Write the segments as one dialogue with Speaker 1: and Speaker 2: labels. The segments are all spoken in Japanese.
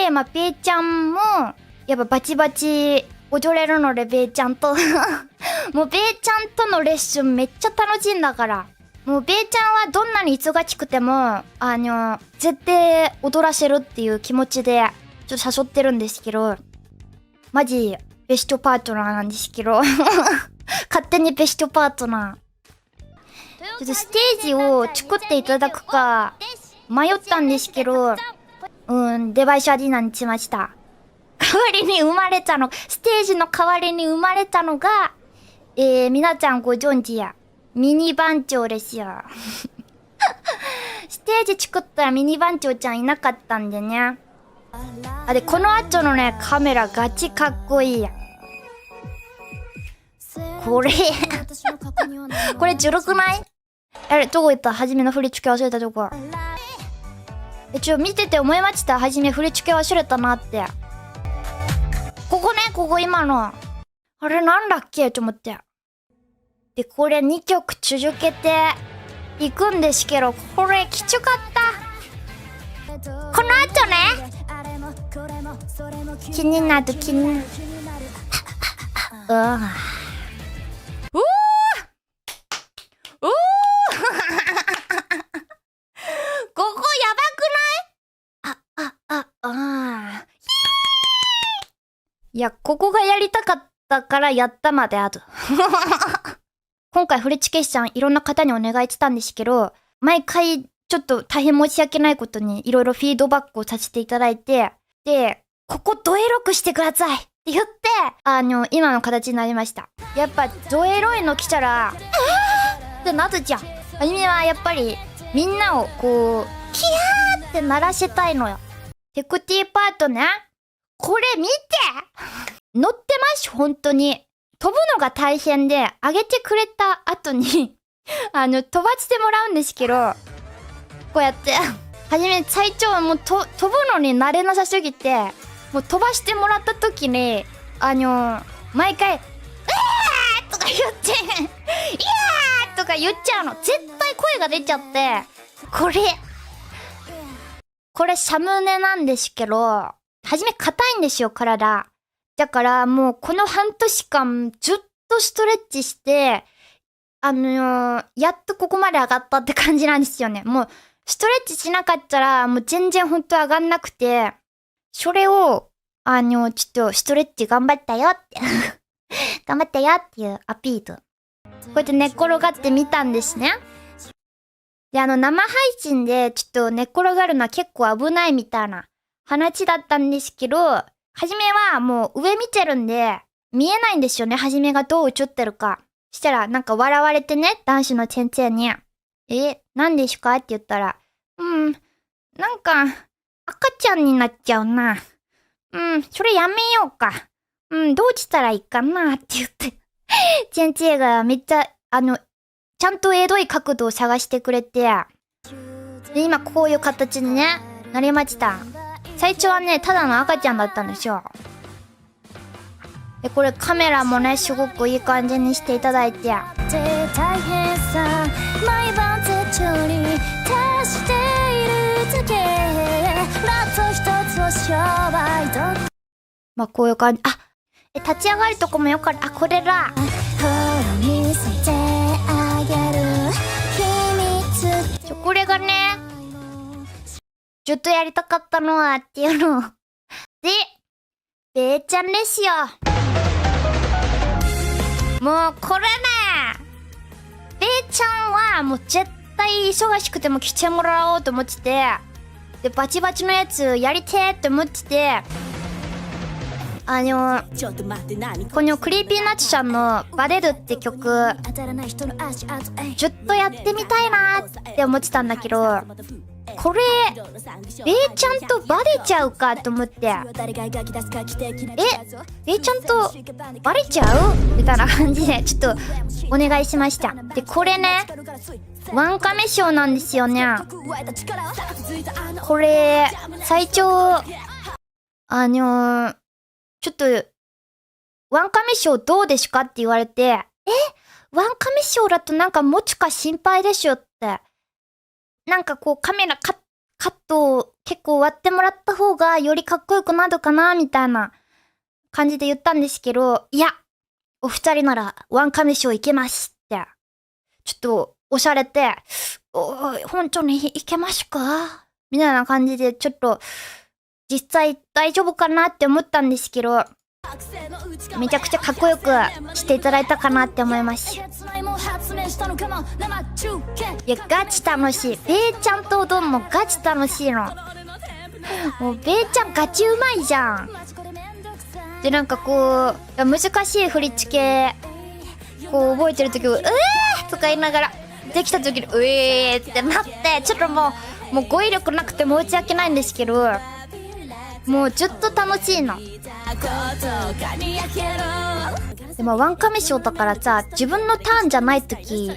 Speaker 1: で、まあ、ペイちゃんも、やっぱバチバチ踊れるので、ペイちゃんと。もうペイちゃんとのレッスンめっちゃ楽しいんだから。もうペイちゃんはどんなに忙しくても、絶対踊らせるっていう気持ちで、ちょっと誘ってるんですけど、マジ、ベストパートナーなんですけど。勝手にベストパートナー。ちょっとステージを作っていただくか、迷ったんですけど、デバイスアリーナにしました。代わりに生まれたの、ステージの代わりに生まれたのが、皆さんご存知や、ミニ番長ですよ。ステージ作ったらミニ番長ちゃんいなかったんでね。で、この後のね、カメラガチかっこいいや。これ、これずるくない？あれ、どこ行った？はじめの振り付け忘れたとこ。見てて思いました。はじめ振り付け忘れたなって。ここね、ここ今の。あれなんだっけと思って。で、これ2曲続けていくんですけど、これきつかった。この後ね、気になる。ここやばくない？いや、ここがやりたかったからやったまである。今回振り付け師さんいろんな方にお願いしたんですけど、毎回ちょっと大変申し訳ないことにいろいろフィードバックをさせていただいて、で、ここドエロくしてくださいって言って、今の形になりました。やっぱドエロいの来たら、ってなるじゃん。アニメはやっぱりみんなをこう、キャーって鳴らせたいのよ。テクティパートね。これ見て乗ってます、本当に。飛ぶのが大変で、上げてくれた後に、飛ばしてもらうんですけど、こうやって、はじめ最長もう飛ぶのに慣れなさすぎて、もう飛ばしてもらった時に、毎回、とか言って、いやーとか言っちゃうの。絶対声が出ちゃって、これサムネなんですけど、はじめ硬いんですよ、体。だからもうこの半年間ずっとストレッチして、やっとここまで上がったって感じなんですよね。もうストレッチしなかったらもう全然ほんと上がんなくて、それを、ちょっとストレッチ頑張ったよって。頑張ったよっていうアピール。こうやって寝っ転がってみたんですね。で、生配信でちょっと寝っ転がるのは結構危ないみたいな話だったんですけど、はじめはもう上見てるんで、見えないんですよね、はじめがどう映ってるか。したらなんか笑われてね、男子の先生に。何ですかって言ったら、なんか、赤ちゃんになっちゃうな。それやめようか。どうしたらいいかなって言って。先生がめっちゃ、ちゃんとエロい角度を探してくれて、で、今こういう形にね、なりました。最初はね、ただの赤ちゃんだったんですよ。で、これカメラもね、すごくいい感じにしていただいて。大変さ、毎晩絶頂に達しているだけ。ラッと一つの商売と。まあ、こういう感じ。立ち上がるとこもよかった。これだ。これがね、ずっとやりたかったのはっていうの。で、べーちゃんですよ。もうこれね、べーちゃんはもう絶対忙しくても来てもらおうと思ってて、で、バチバチのやつやりてーって思ってて、このクリーピーナッツさんのバレるって曲、ずっとやってみたいなーって思ってたんだけど、これ、べーちゃんとバレちゃうかと思って、べーちゃんとバレちゃうみたいな感じでちょっとお願いしました。で、これね、ワンカメショーなんですよね。これ、最長、ちょっと、ワンカメショーどうですかって言われて、ワンカメショーだとなんか持つか心配でしょって。なんかこうカメラカカットを結構割ってもらった方がよりかっこよくなるかな、みたいな感じで言ったんですけど、いや、お二人ならワンカメショー行けますって。ちょっと、おしゃれて、本当に行けますかみたいな感じで、ちょっと、実際大丈夫かなって思ったんですけど、めちゃくちゃかっこよくしていただいたかなって思います。いや、ガチ楽しい。ベイちゃんと踊んのガチ楽しいの。もう、ベイちゃんガチうまいじゃん。で、なんかこう、難しい振り付け、こう覚えてるとき、とか言いながら、できたときに、ってなって、ちょっともう語彙力なくて申し訳ないんですけど、もうずっと楽しいの。でもワンカメショーだからさ、自分のターンじゃないとき、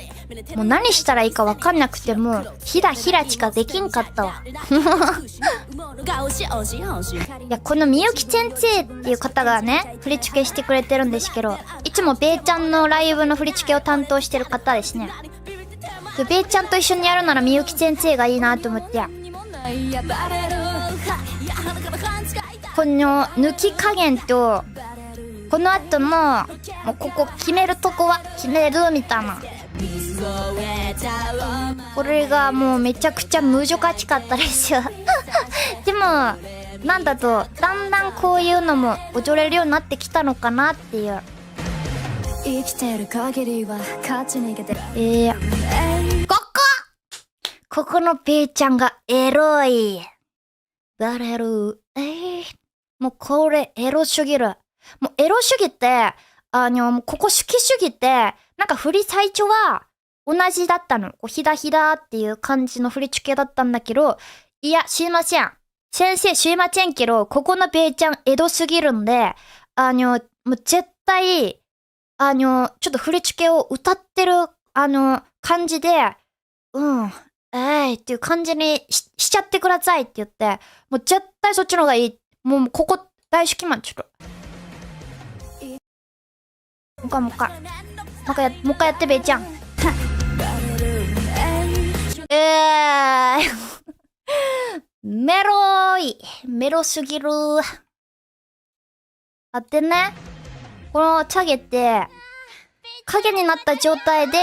Speaker 1: もう何したらいいかわかんなくても、ひらひらしかできんかったわ。いや、このみゆき先生っていう方がね、振り付けしてくれてるんですけど、いつもベイちゃんのライブの振り付けを担当してる方ですね。で、ベイちゃんと一緒にやるならみゆき先生がいいなと思って。この抜き加減と、この後の、もうここ決めるとこは決めるみたいな。これがもうめちゃくちゃ難しかったですよ。でも、なんだと、だんだんこういうのも踊れるようになってきたのかなっていう。生きてる限りは勝ち逃げてここのペイちゃんがエロい。バレる。もうこれエロすぎる。もうエロ主義って、もうここ好き主義って、なんか振り最初は同じだったの。こうひだひだっていう感じの振り付けだったんだけど、いや、すいません。先生すいませんけど、ここのペイちゃんエロすぎるんで、もう絶対、ちょっと振り付けを歌ってる、感じで、っていう感じに しちゃってくださいって言って、もう絶対そっちの方がいい。もうここ大好きマン、ちょっと。もう一回やってべえちゃん。メロすぎる。あってね、このチャゲって、影になった状態で、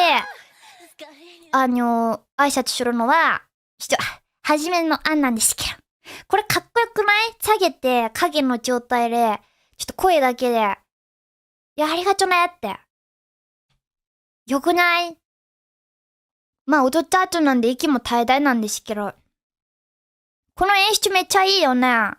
Speaker 1: 挨拶するのは、初めの案なんですけど。これかっこよくない？チャゲって影の状態で、ちょっと声だけで、いや、ありがとねって。よくない？まあ、踊った後なんで息も絶え絶えなんですけど。この演出めっちゃいいよね。